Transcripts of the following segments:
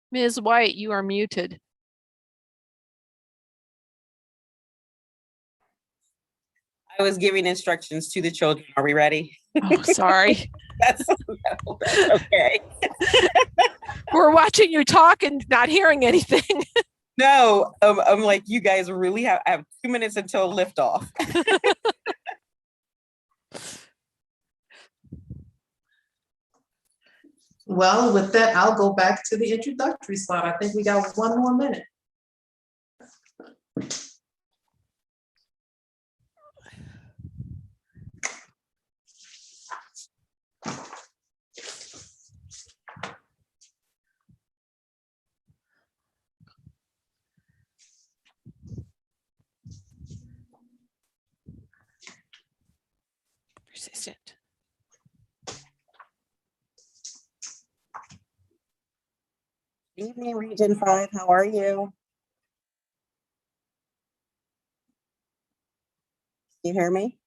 Ms. White, you are muted. I was giving instructions to the children. Are we ready? Oh, sorry. That's okay. We're watching you talk and not hearing anything. No, I'm like, you guys really have, I have 2 minutes until liftoff. Well, with that, I'll go back to the introductory slide. I think we got 1 more minute. Persistent. Evening, Region 5, how are you? You hear me?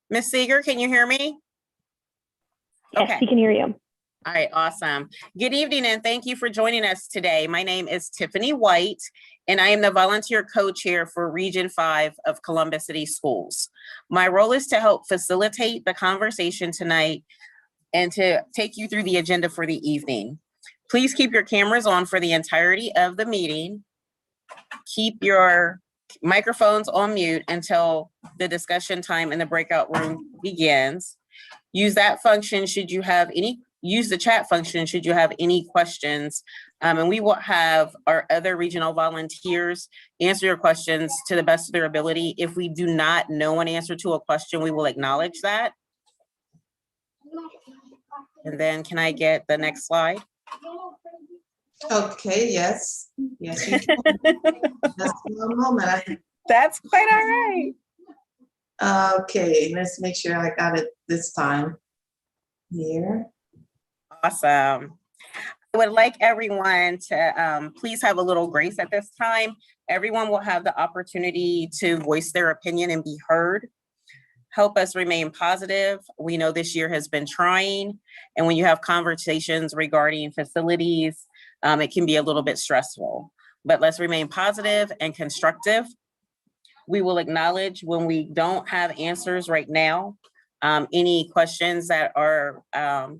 Miss Seeger, can you hear me? Yes, Okay. we can hear you. All right, awesome. Good evening and thank you for joining us today. My name is Tiffany White and I am the volunteer co-chair for Region 5 of Columbus City Schools. My role is to help facilitate the conversation tonight and to take you through the agenda for the evening. Please keep your cameras on for the entirety of the meeting. Keep your microphones on mute until the discussion time in the breakout room begins. Use that function should you have any, use the chat function should you have any questions. And we will have our other regional volunteers answer your questions to the best of their ability. If we do not know an answer to a question, we will acknowledge that. And then can I get the next slide? Okay, yes. Yes, you can. Just one moment. That's quite all right. Okay, let's make sure I got it this time. Here. Awesome. I would like everyone to please have a little grace at this time. Everyone will have the opportunity to voice their opinion and be heard. Help us remain positive. We know this year has been trying, and when you have conversations regarding facilities, it can be a little bit stressful, but let's remain positive and constructive. We will acknowledge when we don't have answers right now. Any questions that are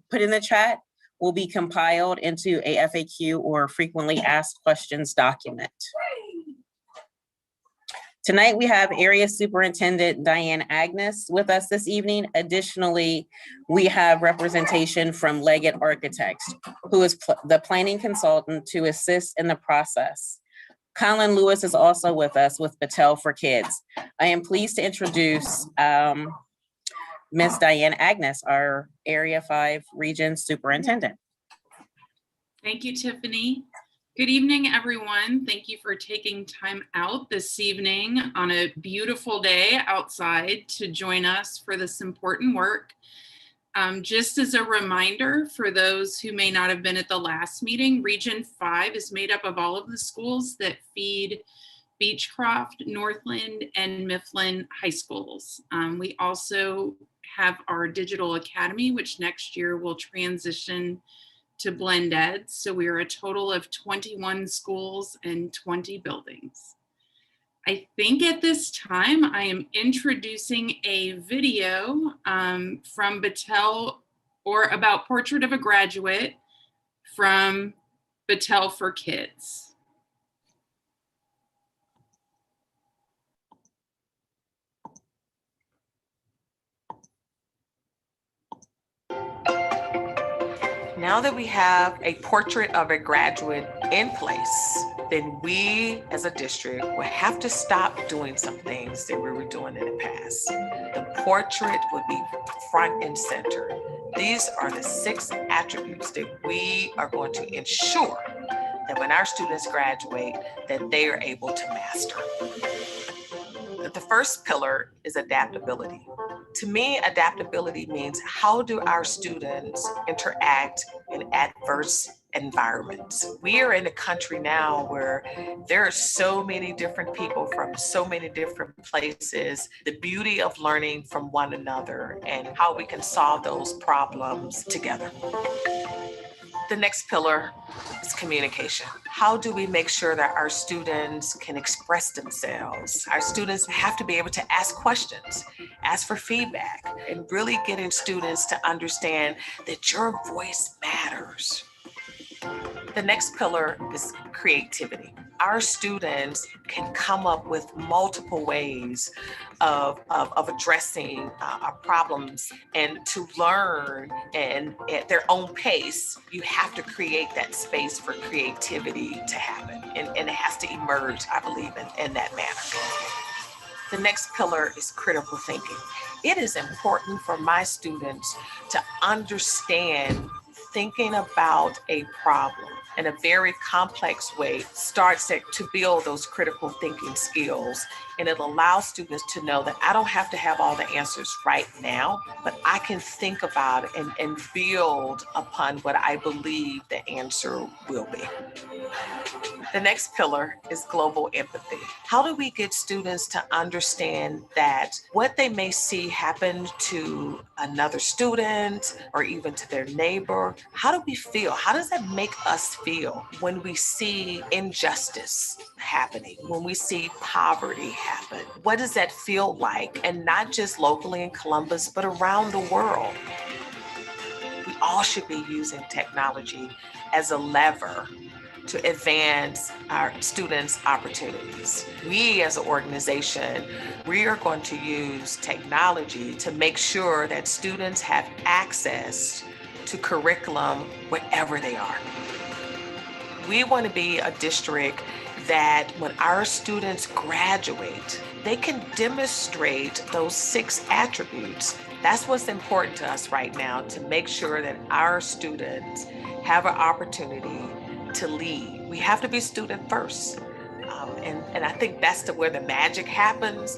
put in the chat will be compiled into a FAQ or frequently asked questions document. Tonight, we have Area Superintendent Diane Agnes with us this evening. Additionally, we have representation from Leggett Architects, who is the planning consultant to assist in the process. Colin Lewis is also with us with Battelle for Kids. I am pleased to introduce Ms. Diane Agnes, our Area 5 Region Superintendent. Thank you, Tiffany. Good evening, everyone. Thank you for taking time out this evening on a beautiful day outside to join us for this important work. Just as a reminder for those who may not have been at the last meeting, Region 5 is made up of all of the schools that feed Beechcroft, Northland, and Mifflin high schools. We also have our digital academy, which next year will transition to blend ed. So we are a total of 21 schools and 20 buildings. I think at this time I am introducing a video from Battelle, or about Portrait of a Graduate from Battelle for Kids. Now that we have a portrait of a graduate in place, then we as a district will have to stop doing some things that we were doing in the past. The portrait would be front and center. These are the 6 attributes that we are going to ensure that when our students graduate, that they are able to master. The first pillar is adaptability. To me, adaptability means how do our students interact in adverse environments? We are in a country now where there are so many different people from so many different places. The beauty of learning from one another and how we can solve those problems together. The next pillar is communication. How do we make sure that our students can express themselves? Our students have to be able to ask questions, ask for feedback, and really getting students to understand that your voice matters. The next pillar is creativity. Our students can come up with multiple ways of addressing our problems, and to learn and at their own pace, you have to create that space for creativity to happen. And it has to emerge, I believe, in that manner. The next pillar is critical thinking. It is important for my students to understand thinking about a problem in a very complex way starts to build those critical thinking skills. And it allows students to know that I don't have to have all the answers right now, but I can think about it and build upon what I believe the answer will be. The next pillar is global empathy. How do we get students to understand that what they may see happen to another student or even to their neighbor, how do we feel? How does that make us feel when we see injustice happening, when we see poverty happen? What does that feel like? And not just locally in Columbus, but around the world. We all should be using technology as a lever to advance our students' opportunities. We as an organization, we are going to use technology to make sure that students have access to curriculum wherever they are. We want to be a district that when our students graduate, they can demonstrate those 6 attributes. That's what's important to us right now, to make sure that our students have an opportunity to lead. We have to be student first. And I think that's where the magic happens,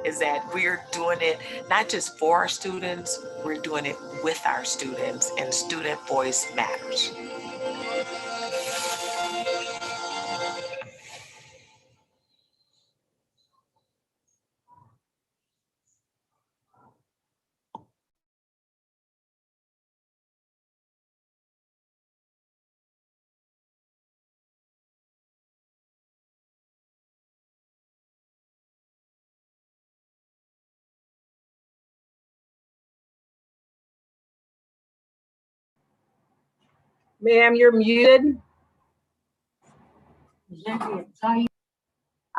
is that we're doing it not just for our students, we're doing it with our students, and student voice matters. Ma'am, you're muted.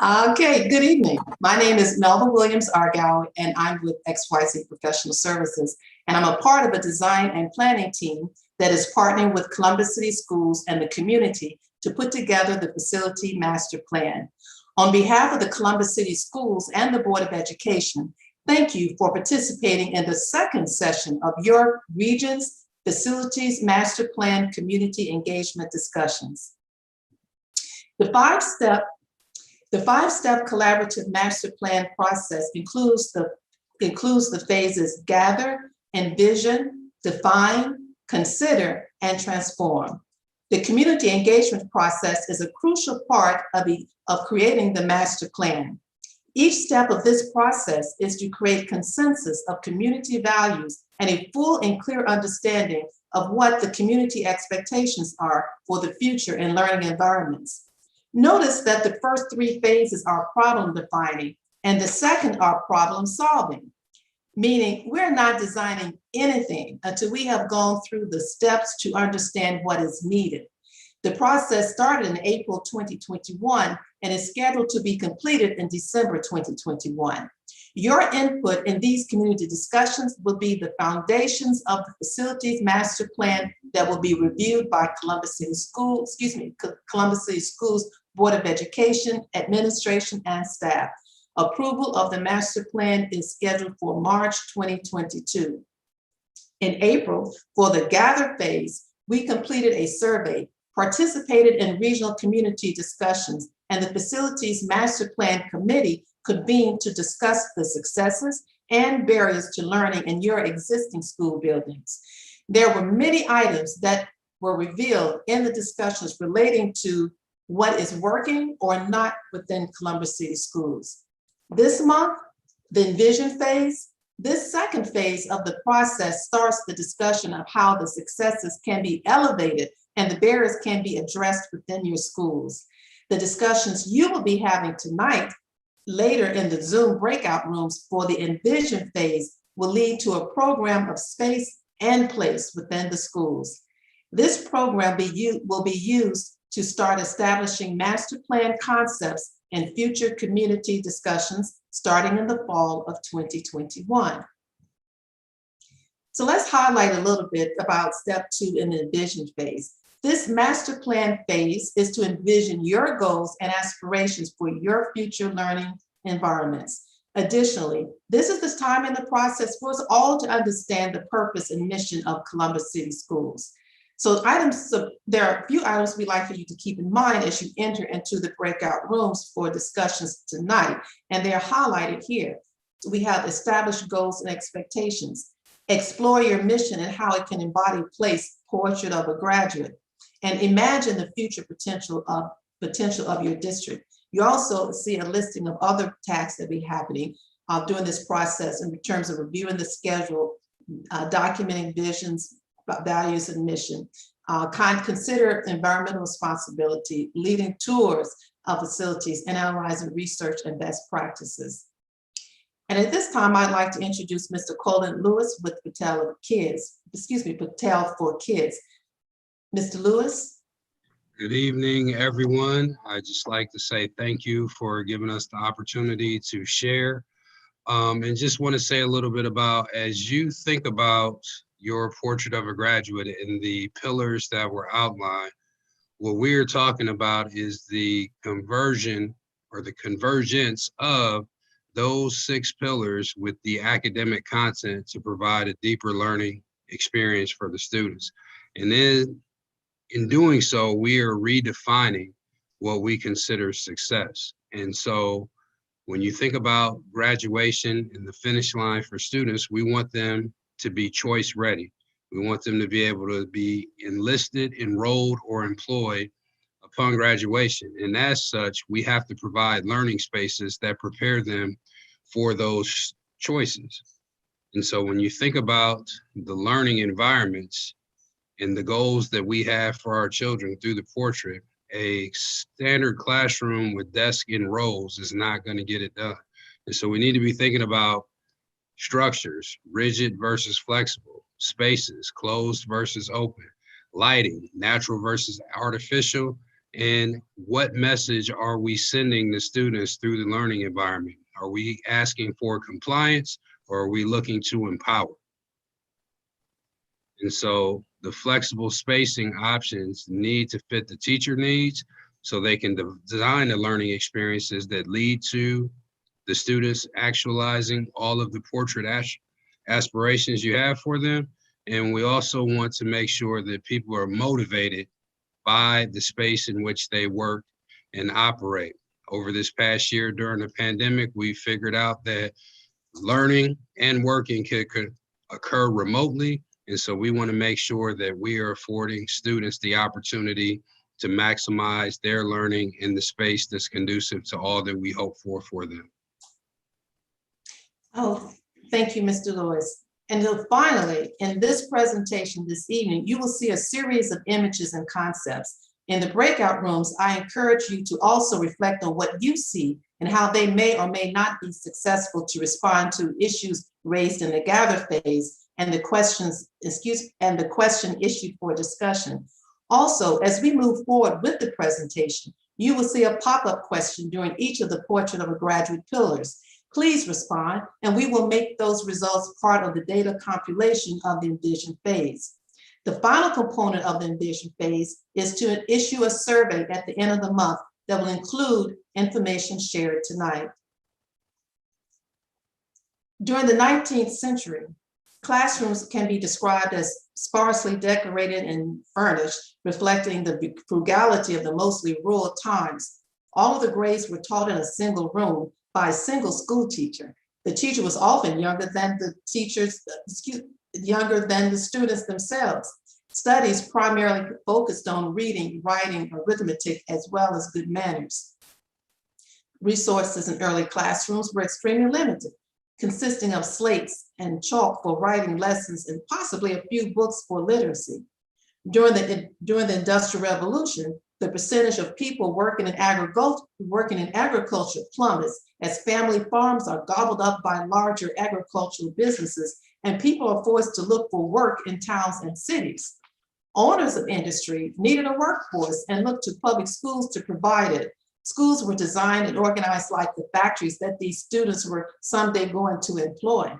Okay, good evening. My name is Melva Williams Argyle, and I'm with XYZ Professional Services, and I'm a part of a design and planning team that is partnering with Columbus City Schools and the community to put together the facility master plan. On behalf of the Columbus City Schools and the Board of Education, thank you for participating in the second session of your region's Facilities Master Plan Community Engagement Discussions. The five-step collaborative master plan process includes the phases gather, envision, define, consider, and transform. The community engagement process is a crucial part of creating the master plan. Each step of this process is to create consensus of community values and a full and clear understanding of what the community expectations are for the future in learning environments. Notice that the first three phases are problem defining and the second are problem solving, meaning we're not designing anything until we have gone through the steps to understand what is needed. The process started in April 2021 and is scheduled to be completed in December 2021. Your input in these community discussions will be the foundations of the facilities master plan that will be reviewed by Columbus City Schools Board of Education, Administration, and staff. Approval of the master plan is scheduled for March 2022. In April, for the gather phase, we completed a survey, participated in regional community discussions, and the Facilities Master Plan Committee convened to discuss the successes and barriers to learning in your existing school buildings. There were many items that were revealed in the discussions relating to what is working or not within Columbus City Schools. This month, the Envision phase, this second phase of the process starts the discussion of how the successes can be elevated and the barriers can be addressed within your schools. The discussions you will be having tonight, later in the Zoom breakout rooms for the Envision phase, will lead to a program of space and place within the schools. This program will be used to start establishing master plan concepts and future community discussions starting in the fall of 2021. So let's highlight a little bit about step 2 in the envision phase. This master plan phase is to envision your goals and aspirations for your future learning environments. Additionally, this is the time in the process for us all to understand the purpose and mission of Columbus City Schools. So there are a few items we'd like for you to keep in mind as you enter into the breakout rooms for discussions tonight, and they're highlighted here. So we have established goals and expectations, explore your mission and how it can embody place, portrait of a graduate, and imagine the future potential of your district. You also see a listing of other tasks that will be happening during this process in terms of reviewing the schedule, documenting visions, values, and mission. Consider environmental responsibility, leading tours of facilities, and analyzing research and best practices. And at this time, I'd like to introduce Mr. Colin Lewis with Patel for Kids. Mr. Lewis. Good evening, everyone. I'd just like to say thank you for giving us the opportunity to share. And just want to say a little bit about, as you think about your portrait of a graduate and the pillars that were outlined, what we're talking about is the conversion or the convergence of those 6 pillars with the academic content to provide a deeper learning experience for the students. And then in doing so, we are redefining what we consider success. And so when you think about graduation and the finish line for students, we want them to be choice ready. We want them to be able to be enlisted, enrolled, or employed upon graduation. And as such, we have to provide learning spaces that prepare them for those choices. And so when you think about the learning environments and the goals that we have for our children through the portrait, a standard classroom with desks and rows is not going to get it done. And so we need to be thinking about structures, rigid versus flexible, spaces, closed versus open, lighting, natural versus artificial, And what message are we sending the students through the learning environment? Are we asking for compliance, or are we looking to empower? And so the flexible spacing options need to fit the teacher needs so they can design the learning experiences that lead to the students actualizing all of the portrait aspirations you have for them. And we also want to make sure that people are motivated by the space in which they work and operate. Over this past year during the pandemic, we figured out that learning and working could occur remotely. And so we want to make sure that we are affording students the opportunity to maximize their learning in the space that's conducive to all that we hope for them. Oh, thank you, Mr. Lewis. And then finally, in this presentation this evening, you will see a series of images and concepts. In the breakout rooms, I encourage you to also reflect on what you see and how they may or may not be successful to respond to issues raised in the gather phase and the question issued for discussion. Also, as we move forward with the presentation, you will see a pop-up question during each of the Portrait of a Graduate pillars. Please respond, and we will make those results part of the data compilation of the Envision phase. The final component of the Envision phase is to issue a survey at the end of the month that will include information shared tonight. During the 19th century, classrooms can be described as sparsely decorated and furnished, reflecting the frugality of the mostly rural times. All of the grades were taught in a single room by a single school teacher. The teacher was often younger than the students themselves. Studies primarily focused on reading, writing, arithmetic, as well as good manners. Resources in early classrooms were extremely limited, consisting of slates and chalk for writing lessons and possibly a few books for literacy. During the Industrial Revolution, the percentage of people working in agriculture plummets as family farms are gobbled up by larger agricultural businesses and people are forced to look for work in towns and cities. Owners of industry needed a workforce and looked to public schools to provide it. Schools were designed and organized like the factories that these students were someday going to employ.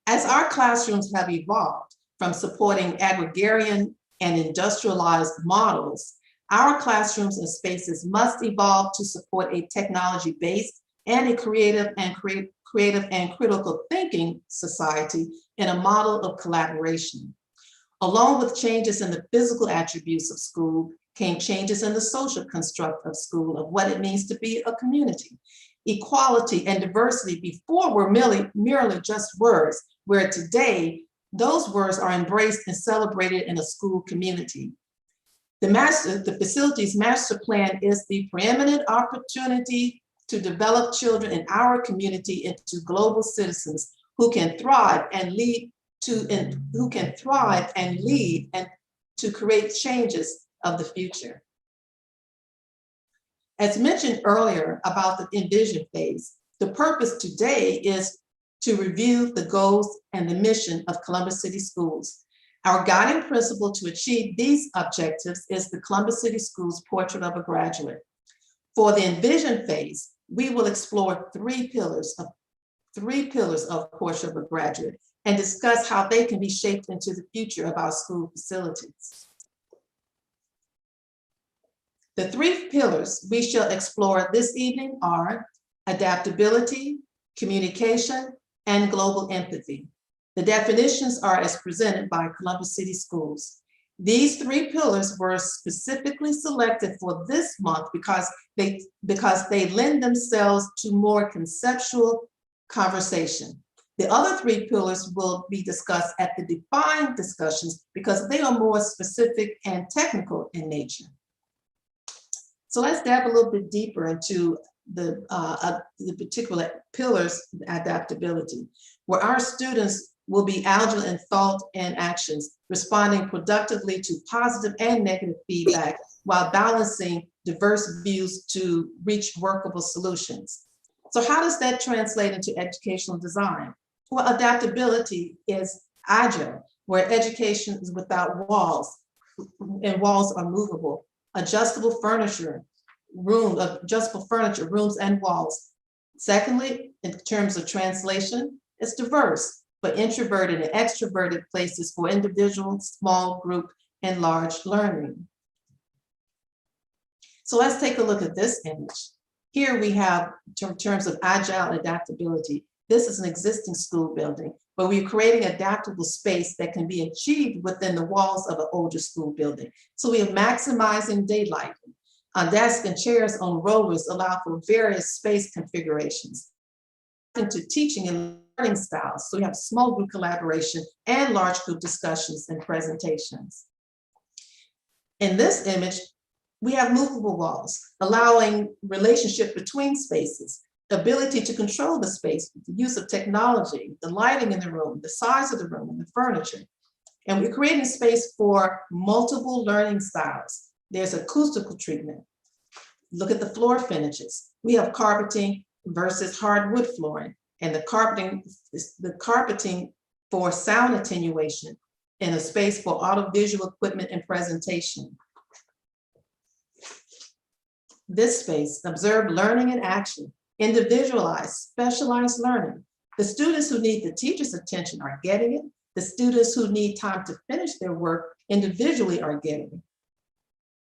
As our classrooms have evolved from supporting agrarian and industrialized models, our classrooms and spaces must evolve to support a technology-based and a creative and critical thinking society in a model of collaboration. Along with changes in the physical attributes of school came changes in the social construct of school, of what it means to be a community. Equality and diversity before were merely just words, where today those words are embraced and celebrated in a school community. The facilities master plan is the preeminent opportunity to develop children in our community into global citizens who can thrive and lead and to create changes of the future. As mentioned earlier about the Envision phase, the purpose today is to review the goals and the mission of Columbus City Schools. Our guiding principle to achieve these objectives is the Columbus City Schools Portrait of a Graduate. For the Envision phase, we will explore three pillars of Portrait of a Graduate and discuss how they can be shaped into the future of our school facilities. The three pillars we shall explore this evening are adaptability, communication, and global empathy. The definitions are as presented by Columbus City Schools. These three pillars were specifically selected for this month because they lend themselves to more conceptual conversation. The other three pillars will be discussed at the defined discussions because they are more specific and technical in nature. So let's dive a little bit deeper into the particular pillars of adaptability, where our students will be agile in thought and actions, responding productively to positive and negative feedback while balancing diverse views to reach workable solutions. So how does that translate into educational design? Well, adaptability is agile, where education is without walls. and walls are movable. Adjustable furniture, rooms and walls. Secondly, in terms of translation, it's diverse, but introverted and extroverted places for individual, small group, and large learning. So let's take a look at this image. Here we have, in terms of agile adaptability, this is an existing school building, but we're creating adaptable space that can be achieved within the walls of an older school building. So we are maximizing daylight. Desks and chairs on rollers allow for various space configurations into teaching and learning styles. So we have small group collaboration and large group discussions and presentations. In this image, we have movable walls, allowing relationship between spaces, the ability to control the space, the use of technology, the lighting in the room, the size of the room, and the furniture. And we're creating space for multiple learning styles. There's acoustical treatment. Look at the floor finishes. We have carpeting versus hardwood flooring, and the carpeting for sound attenuation, and a space for audiovisual equipment and presentation. This space, observe learning in action, individualized, specialized learning. The students who need the teacher's attention are getting it. The students who need time to finish their work individually are getting it.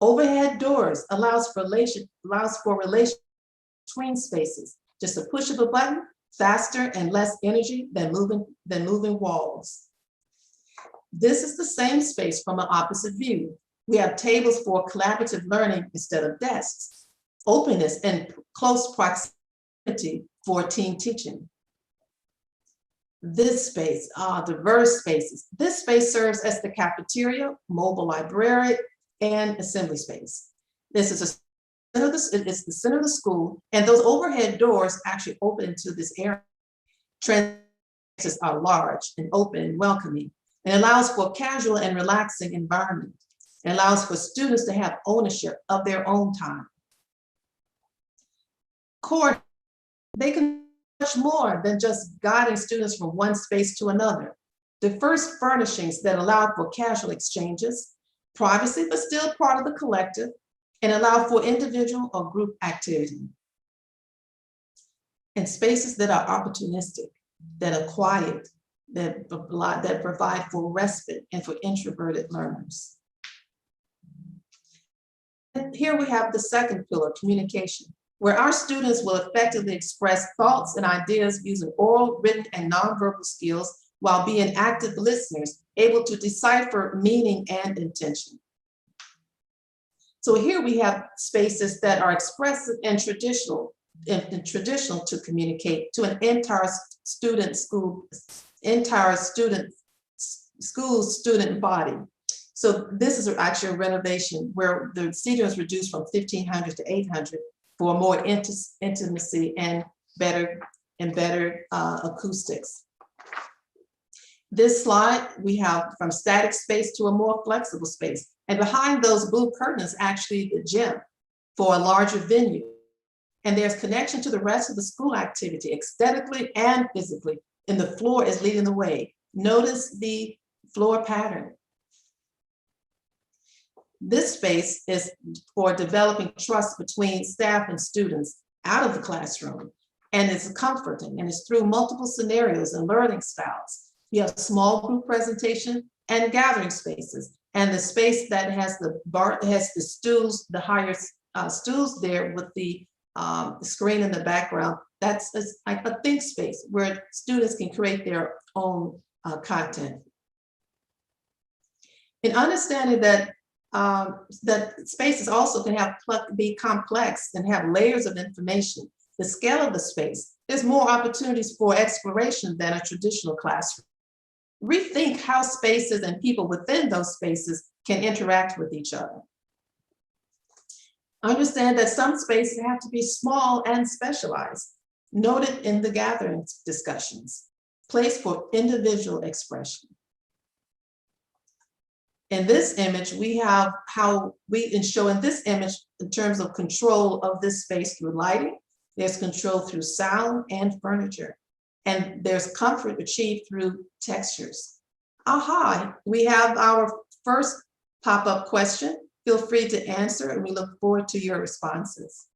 Overhead doors allows for relation between spaces. Just a push of a button, faster and less energy than moving walls. This is the same space from an opposite view. We have tables for collaborative learning instead of desks. Openness and close proximity for team teaching. This space, diverse spaces. This space serves as the cafeteria, mobile library, and assembly space. This is it's the center of the school, and those overhead doors actually open into this area. Transitions are large and open and welcoming, and allows for casual and relaxing environment. It allows for students to have ownership of their own time. Core, they can do much more than just guiding students from one space to another. Diverse furnishings that allow for casual exchanges, privacy, but still part of the collective, and allow for individual or group activity. And spaces that are opportunistic, that are quiet, that provide for respite and for introverted learners. And here we have the second pillar, communication, where our students will effectively express thoughts and ideas using oral, written, and nonverbal skills while being active listeners, able to decipher meaning and intention. So here we have spaces that are expressive and traditional to communicate to an entire school student body. So this is actually a renovation where the seating is reduced from 1,500 to 800 for more intimacy and better acoustics. This slide, we have from static space to a more flexible space. And behind those blue curtains, actually the gym for a larger venue. And there's connection to the rest of the school activity, aesthetically and physically. And the floor is leading the way. Notice the floor pattern. This space is for developing trust between staff and students out of the classroom. And it's comforting, and it's through multiple scenarios and learning styles. You have small group presentation and gathering spaces. And the space that has the stools, the higher stools there with the screen in the background, that's like a think space where students can create their own content. And understanding that spaces also can be complex and have layers of information. The scale of the space, there's more opportunities for exploration than a traditional classroom. Rethink how spaces and people within those spaces can interact with each other. Understand that some spaces have to be small and specialized. Noted in the gathering discussions. Place for individual expression. In this image, we have how we show in this image in terms of control of this space through lighting. There's control through sound and furniture. And there's comfort achieved through textures. Aha, we have our first pop-up question. Feel free to answer, and we look forward to your responses.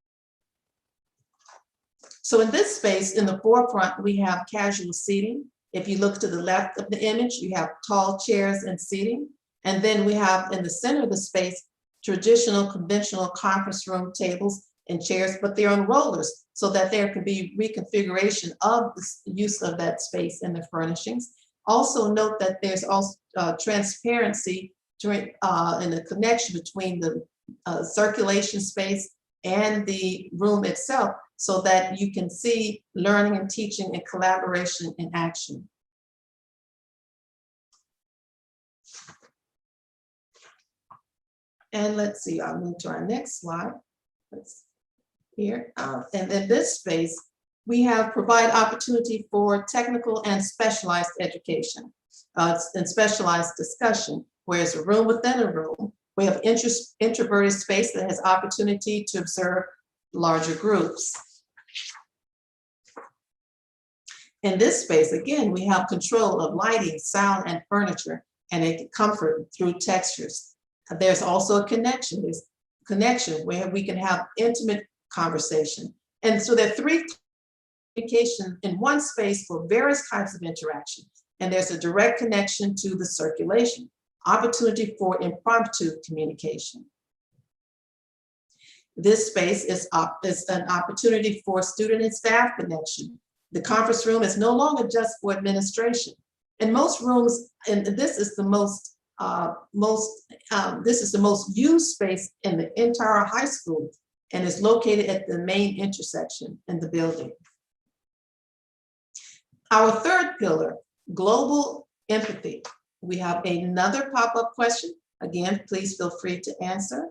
So in this space, in the forefront, we have casual seating. If you look to the left of the image, you have tall chairs and seating. And then we have in the center of the space, traditional conventional conference room tables and chairs, but they're on rollers so that there can be reconfiguration of the use of that space in the furnishings. Also note that there's also transparency during, in the connection between the circulation space and the room itself, so that you can see learning and teaching and collaboration in action. And let's see, I'll move to our next slide. Here, and in this space, we have provide opportunity for technical and specialized education and specialized discussion, where it's a room within a room. We have introverted space that has opportunity to observe larger groups. In this space, again, we have control of lighting, sound, and furniture, and a comfort through textures. There's also a connection. There's connection where we can have intimate conversation. And so there are three communication in one space for various types of interaction. And there's a direct connection to the circulation, opportunity for impromptu communication. This space is an opportunity for student and staff connection. The conference room is no longer just for administration. In most rooms, and this is the most used space in the entire high school, and is located at the main intersection in the building. Our third pillar, global empathy. We have another pop-up question. Again, please feel free to answer.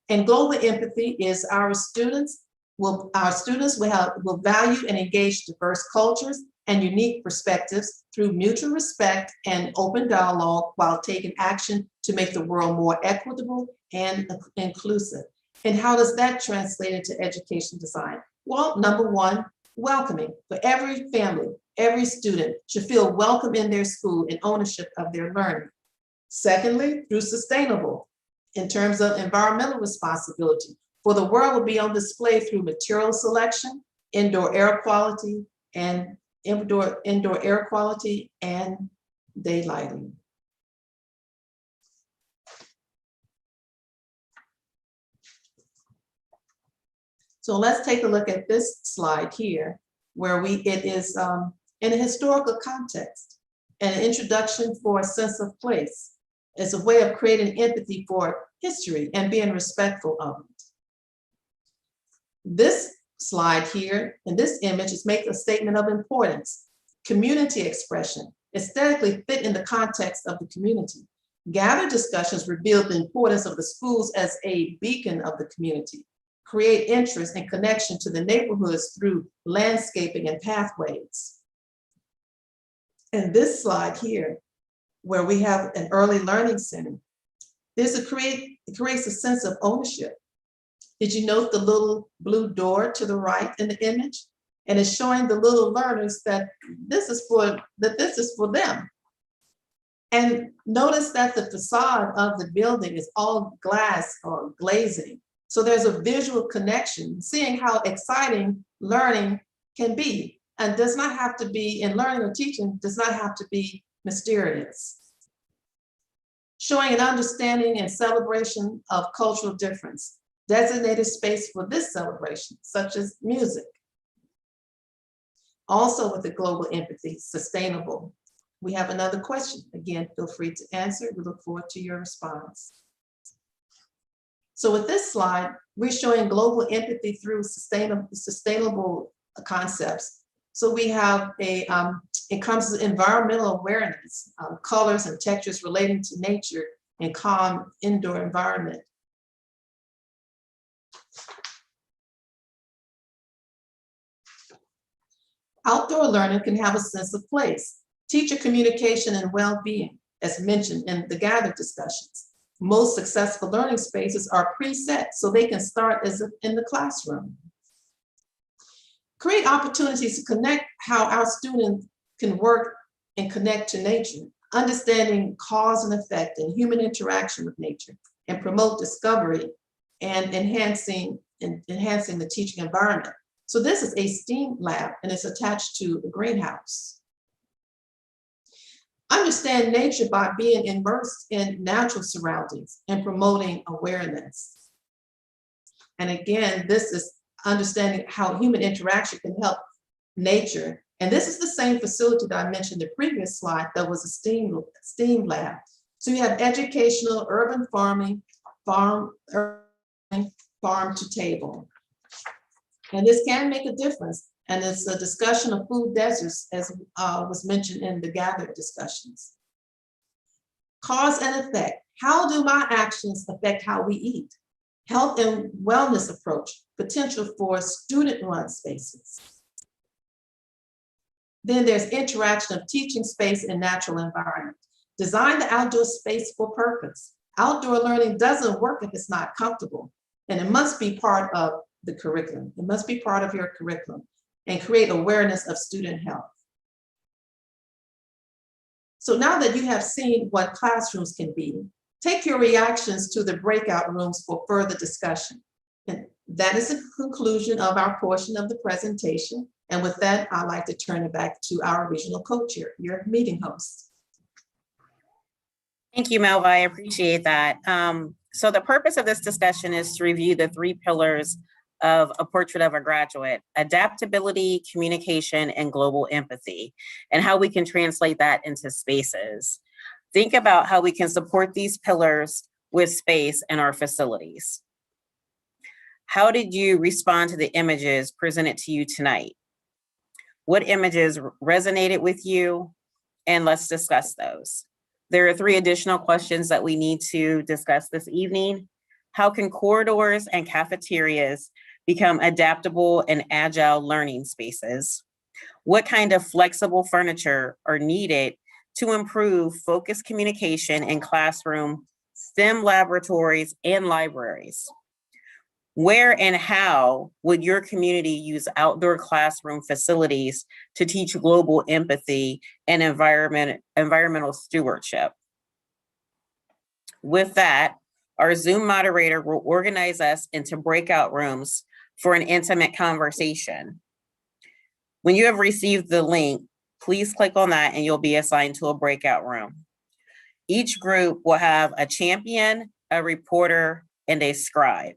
And global empathy is our students will value and engage diverse cultures and unique perspectives through mutual respect and open dialogue while taking action to make the world more equitable and inclusive. And how does that translate into education design? Well, number one, welcoming. For every family, every student should feel welcome in their school and ownership of their learning. Secondly, through sustainable, in terms of environmental responsibility, for the world will be on display through material selection, indoor air quality, and indoor air quality and daylighting. So let's take a look at this slide here, where it is in a historical context, an introduction for a sense of place. It's a way of creating empathy for history and being respectful of it. This slide here, in this image, is making a statement of importance. Community expression, aesthetically fit in the context of the community. Gathered discussions reveal the importance of the schools as a beacon of the community. Create interest and connection to the neighborhoods through landscaping and pathways. And this slide here, where we have an early learning center, it creates a sense of ownership. Did you note the little blue door to the right in the image? And it's showing the little learners that this is for them. And notice that the facade of the building is all glass or glazing. So there's a visual connection, seeing how exciting learning can be, and does not have to be, in learning or teaching, does not have to be mysterious. Showing an understanding and celebration of cultural difference. Designated space for this celebration, such as music. Also with the global empathy, sustainable. We have another question. Again, feel free to answer. We look forward to your response. So with this slide, we're showing global empathy through sustainable concepts. So we have it comes to environmental awareness, colors and textures relating to nature and calm indoor environment. Outdoor learning can have a sense of place. Teacher communication and well-being, as mentioned in the gathered discussions. Most successful learning spaces are preset, so they can start as in the classroom. Create opportunities to connect how our students can work and connect to nature. understanding cause and effect and human interaction with nature, and promote discovery and enhancing the teaching environment. So this is a STEAM lab and it's attached to the greenhouse. Understand nature by being immersed in natural surroundings and promoting awareness. And again, this is understanding how human interaction can help nature. And this is the same facility that I mentioned in the previous slide that was a STEAM lab. So you have educational, urban farming, farm to table. And this can make a difference. And it's a discussion of food deserts, as was mentioned in the gathered discussions. Cause and effect. How do my actions affect how we eat? Health and wellness approach, potential for student-run spaces. Then there's interaction of teaching space and natural environment. Design the outdoor space for purpose. Outdoor learning doesn't work if it's not comfortable, and it must be part of the curriculum. It must be part of your curriculum and create awareness of student health. So now that you have seen what classrooms can be, take your reactions to the breakout rooms for further discussion. And that is the conclusion of our portion of the presentation. And with that, I'd like to turn it back to our regional co-chair, your meeting host. Thank you, Melva. I appreciate that. So the purpose of this discussion is to review the 3 pillars of a portrait of a graduate: adaptability, communication, and global empathy, and how we can translate that into spaces. Think about how we can support these pillars with space in our facilities. How did you respond to the images presented to you tonight? What images resonated with you? And let's discuss those. There are 3 additional questions that we need to discuss this evening. How can corridors and cafeterias become adaptable and agile learning spaces? What kind of flexible furniture are needed to improve focused communication in classroom, STEM laboratories, and libraries? Where and how would your community use outdoor classroom facilities to teach global empathy and environmental stewardship? With that, our Zoom moderator will organize us into breakout rooms for an intimate conversation. When you have received the link, please click on that and you'll be assigned to a breakout room. Each group will have a champion, a reporter, and a scribe.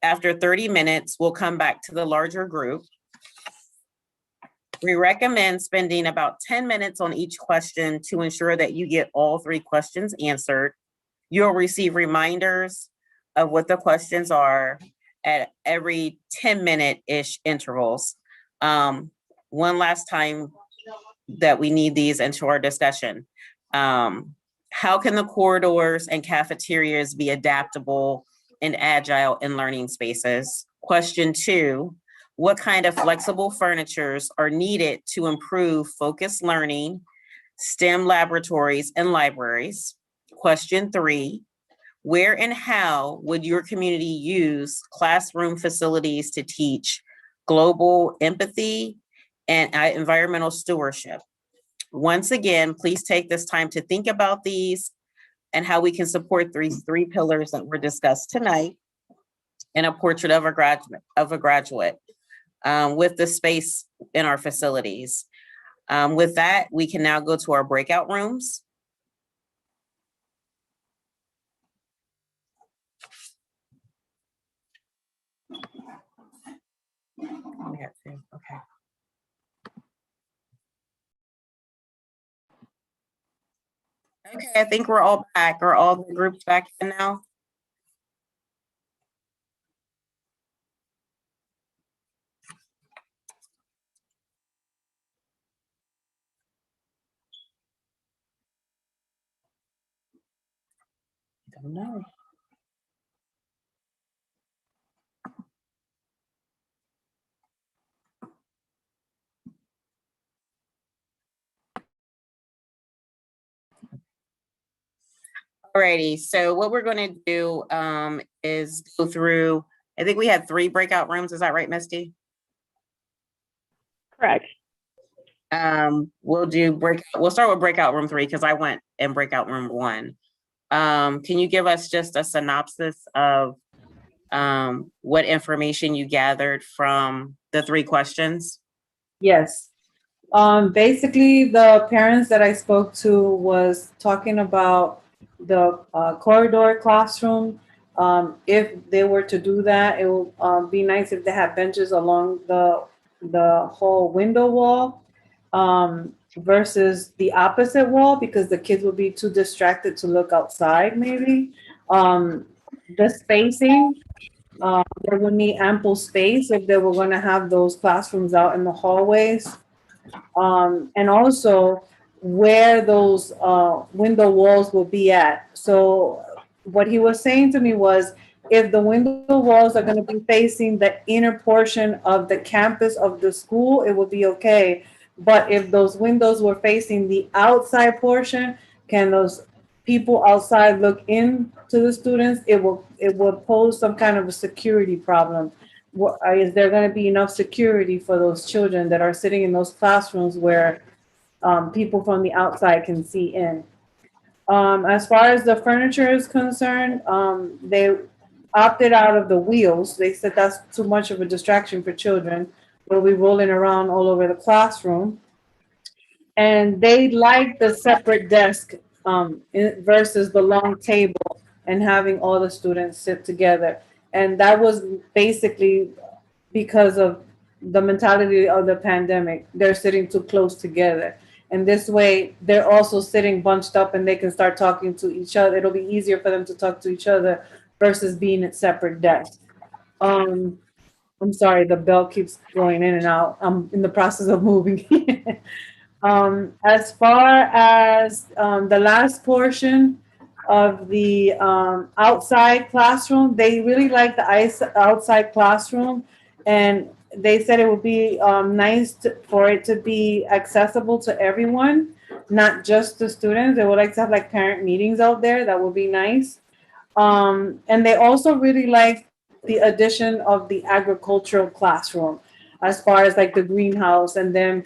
After 30 minutes, we'll come back to the larger group. We recommend spending about 10 minutes on each question to ensure that you get all 3 questions answered. You'll receive reminders of what the questions are at every 10-minute-ish intervals. One last time that we need these into our discussion. How can the corridors and cafeterias be adaptable and agile in learning spaces? Question 2, what kind of flexible furnitures are needed to improve focused learning, STEM laboratories, and libraries? Question 3, where and how would your community use classroom facilities to teach global empathy and environmental stewardship? Once again, please take this time to think about these and how we can support these 3 pillars that were discussed tonight in a portrait of a graduate with the space in our facilities. With that, we can now go to our breakout rooms. Okay. Okay, I think we're all back. Are all the groups back in now? I don't know. Alrighty, so what we're going to do is go through, I think we had 3 breakout rooms. Is that right, Misty? Correct. We'll start with breakout room 3 because I went in breakout room 1. Can you give us just a synopsis of what information you gathered from the 3 questions? Yes. Basically, the parents that I spoke to was talking about the corridor classroom. If they were to do that, it would be nice if they had benches along the whole window wall versus the opposite wall, because the kids would be too distracted to look outside. Maybe the spacing. They would need ample space if they were going to have those classrooms out in the hallways. And also where those window walls will be at. So what he was saying to me was, if the window walls are going to be facing the inner portion of the campus of the school, it will be okay. But if those windows were facing the outside portion, can those people outside look in to the students? It will pose some kind of a security problem. Is there going to be enough security for those children that are sitting in those classrooms where people from the outside can see in? As far as the furniture is concerned, they opted out of the wheels. They said that's too much of a distraction for children. They'll be rolling around all over the classroom. And they like the separate desk versus the long table and having all the students sit together. And that was basically because of the mentality of the pandemic. They're sitting too close together. And this way, they're also sitting bunched up and they can start talking to each other. It'll be easier for them to talk to each other versus being at separate desks. I'm sorry, the bell keeps going in and out. I'm in the process of moving. As far as the last portion of the outside classroom, they really like the outside classroom, and they said it would be nice for it to be accessible to everyone, not just the students. They would like to have like parent meetings out there. That would be nice. And they also really like the addition of the agricultural classroom, as far as like the greenhouse, and then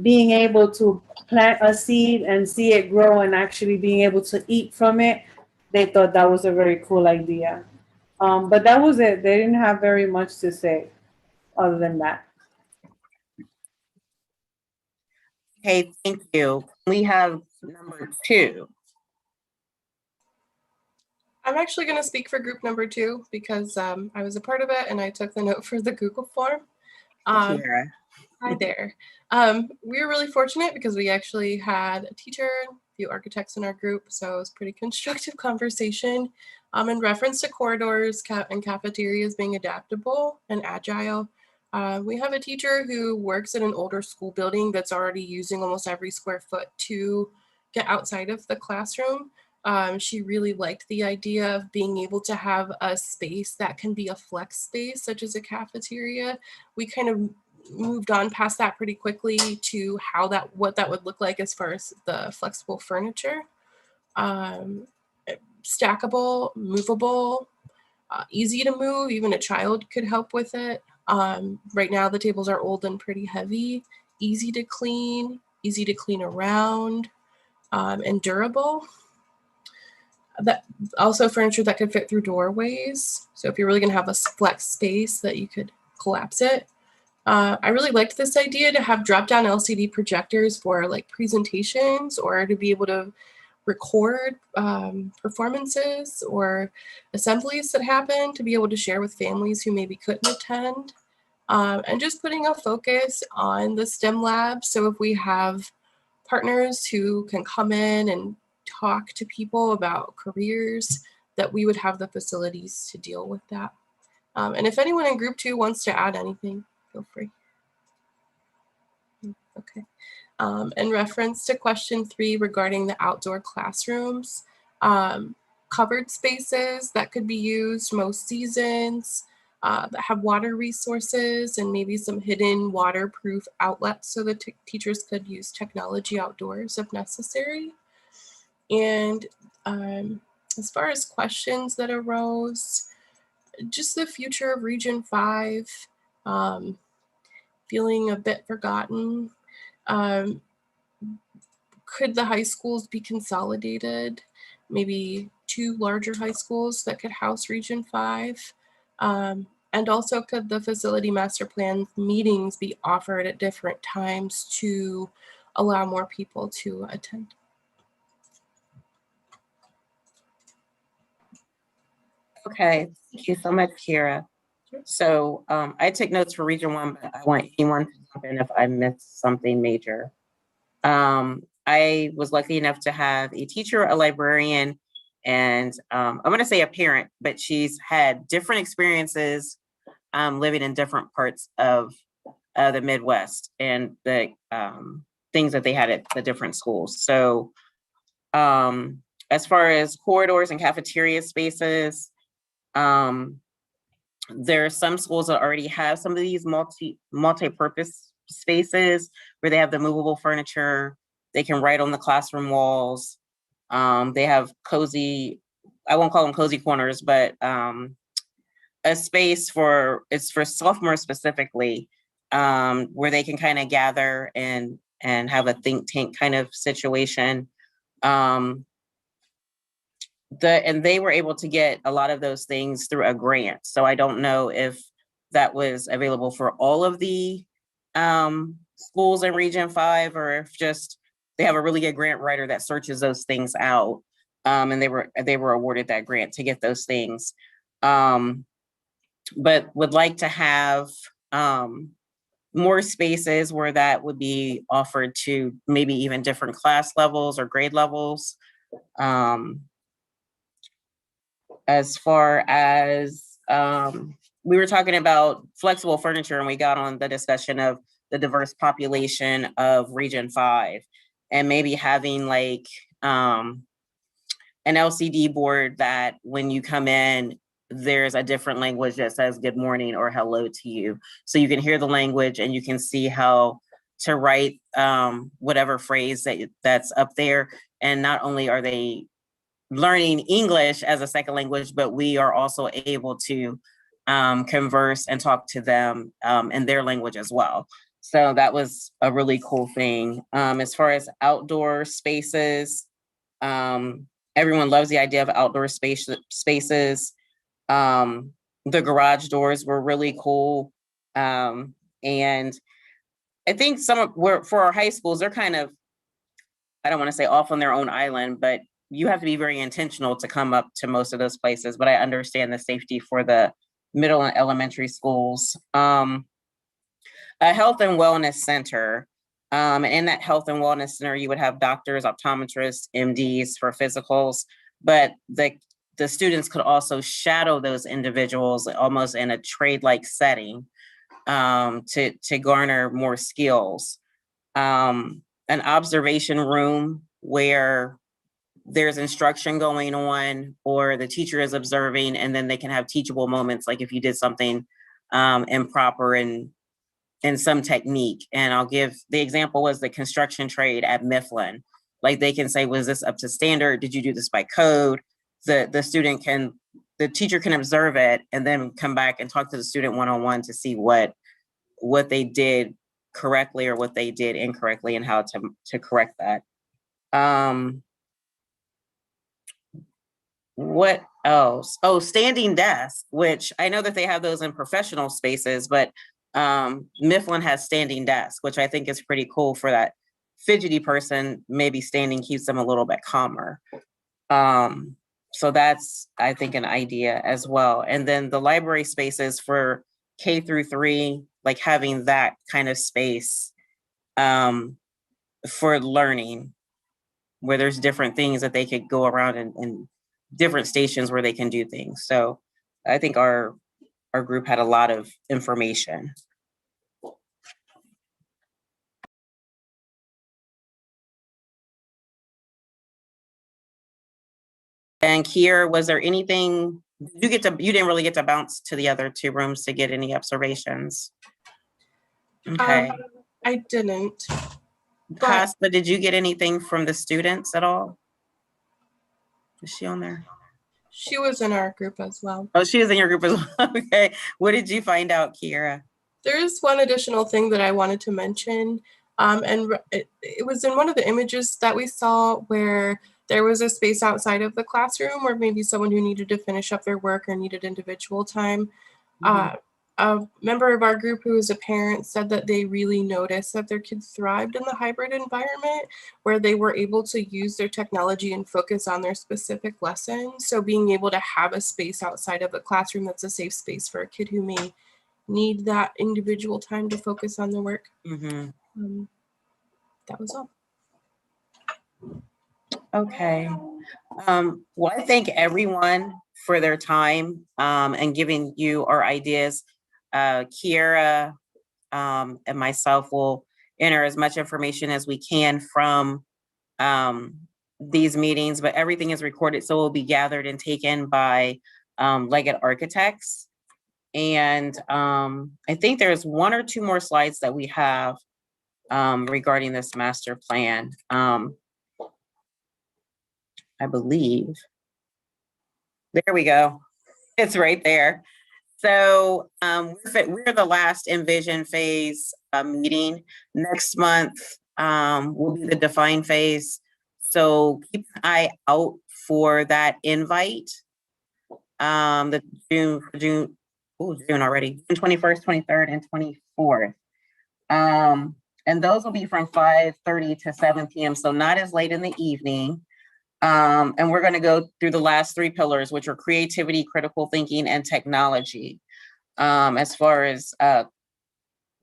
being able to plant a seed and see it grow and actually being able to eat from it. They thought that was a very cool idea. But that was it. They didn't have very much to say other than that. Okay, thank you. We have number 2. I'm actually going to speak for group number 2 because I was a part of it and I took the note for the Google form. Kiara. Hi there. We were really fortunate because we actually had a teacher, a few architects in our group, so it was pretty constructive conversation in reference to corridors and cafeterias being adaptable and agile. We have a teacher who works in an older school building that's already using almost every square foot to get outside of the classroom. She really liked the idea of being able to have a space that can be a flex space, such as a cafeteria. We kind of moved on past that pretty quickly to what that would look like as far as the flexible furniture. Stackable, movable, easy to move. Even a child could help with it. Right now the tables are old and pretty heavy, easy to clean around, and durable. That also furniture that could fit through doorways. So if you're really gonna have a flex space that you could collapse it. I really liked this idea to have drop-down LCD projectors for like presentations or to be able to record performances or assemblies that happen to be able to share with families who maybe couldn't attend. And just putting a focus on the STEM lab. So if we have partners who can come in and talk to people about careers, that we would have the facilities to deal with that. And if anyone in group 2 wants to add anything, feel free. Okay. In reference to question 3 regarding the outdoor classrooms, covered spaces that could be used most seasons, that have water resources and maybe some hidden waterproof outlets so the teachers could use technology outdoors if necessary. And as far as questions that arose, just the future of Region 5, feeling a bit forgotten. Could the high schools be consolidated? Maybe 2 larger high schools that could house Region 5? And also, could the facility master plan meetings be offered at different times to allow more people to attend? Okay, thank you so much, Kira. So I took notes for Region 1, but I want anyone to jump in if I missed something major. I was lucky enough to have a teacher, a librarian, and I'm going to say a parent, but she's had different experiences living in different parts of the Midwest and the things that they had at the different schools. So as far as corridors and cafeteria spaces, there are some schools that already have some of these multi-purpose spaces where they have the movable furniture. They can write on the classroom walls. They have cozy, I won't call them cozy corners, but a space it's for sophomores specifically, where they can kind of gather and have a think tank kind of situation. And they were able to get a lot of those things through a grant. So I don't know if that was available for all of the schools in Region 5, or if just they have a really good grant writer that searches those things out. And they were awarded that grant to get those things. But would like to have more spaces where that would be offered to maybe even different class levels or grade levels. As far as we were talking about flexible furniture, and we got on the discussion of the diverse population of Region 5, and maybe having like an LCD board that when you come in, there's a different language that says good morning or hello to you. So you can hear the language and you can see how to write whatever phrase that's up there. And not only are they learning English as a second language, but we are also able to converse and talk to them in their language as well. So that was a really cool thing. As far as outdoor spaces, everyone loves the idea of outdoor spaces. The garage doors were really cool. And I think for our high schools, they're kind of, I don't want to say off on their own island, but you have to be very intentional to come up to most of those places. But I understand the safety for the middle and elementary schools. A health and wellness center. In that health and wellness center, you would have doctors, optometrists, MDs for physicals, but the students could also shadow those individuals almost in a trade-like setting to garner more skills. An observation room where there's instruction going on or the teacher is observing, and then they can have teachable moments, like if you did something improper in some technique. And I'll give the example was the construction trade at Mifflin. Like they can say, was this up to standard? Did you do this by code? The teacher can observe it and then come back and talk to the student one-on-one to see what they did correctly or what they did incorrectly and how to correct that. What else? Oh, standing desk, which I know that they have those in professional spaces, but Mifflin has standing desk, which I think is pretty cool for that fidgety person. Maybe standing keeps them a little bit calmer. So that's, I think, an idea as well. And then the library spaces for K through 3, like having that kind of space for learning, where there's different things that they could go around and different stations where they can do things. So I think our group had a lot of information. And Kier, was there anything you didn't really get to bounce to the other 2 rooms to get any observations? Okay. I didn't. Costa, did you get anything from the students at all? Is she on there? She was in our group as well. Oh, she was in your group as well. Okay. What did you find out, Kiera? There's one additional thing that I wanted to mention. It was in one of the images that we saw where there was a space outside of the classroom where maybe someone who needed to finish up their work or needed individual time. A member of our group who is a parent said that they really noticed that their kids thrived in the hybrid environment where they were able to use their technology and focus on their specific lessons. So being able to have a space outside of a classroom that's a safe space for a kid who may need that individual time to focus on their work. That was all. Okay. Well, I thank everyone for their time and giving you our ideas. Kiera and myself will enter as much information as we can from these meetings, but everything is recorded, so it will be gathered and taken by Leggett Architects. And I think there's 1 or 2 more slides that we have regarding this master plan. I believe. There we go. It's right there. So we're the last Envision phase meeting. Next month will be the define phase. So keep an eye out for that invite. The June already, June 21st, 23rd, and 24th. And those will be from 5:30 to 7 p.m. So not as late in the evening. And we're going to go through the last 3 pillars, which are creativity, critical thinking, and technology. As far as the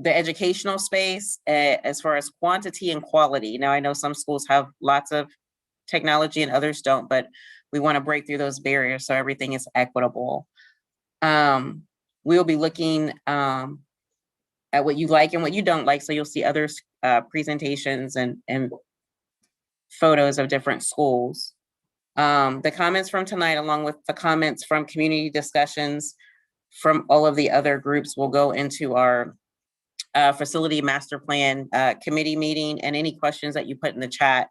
educational space, as far as quantity and quality. Now, I know some schools have lots of technology and others don't, but we want to break through those barriers so everything is equitable. We'll be looking at what you like and what you don't like. So you'll see other presentations and photos of different schools. The comments from tonight, along with the comments from community discussions from all of the other groups, will go into our facility master plan committee meeting, and any questions that you put in the chat.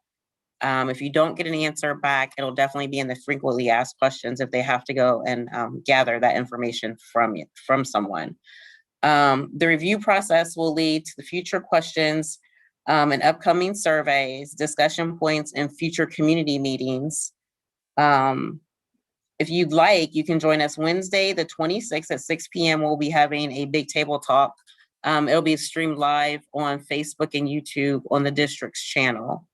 If you don't get an answer back, it'll definitely be in the frequently asked questions if they have to go and gather that information from someone. The review process will lead to the future questions and upcoming surveys, discussion points, and future community meetings. If you'd like, you can join us Wednesday, the 26th at 6 p.m. We'll be having a big table talk. It'll be streamed live on Facebook and YouTube on the district's channel.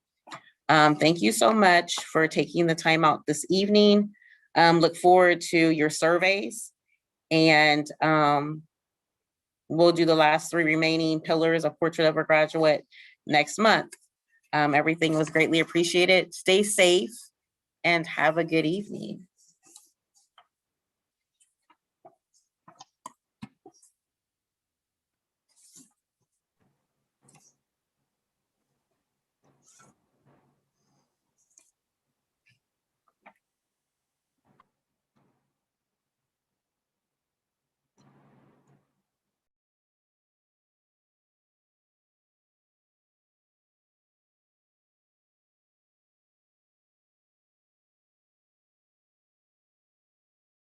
Thank you so much for taking the time out this evening. Look forward to your surveys, and we'll do the last 3 remaining pillars of Portrait of a Graduate next month. Everything was greatly appreciated. Stay safe and have a good evening.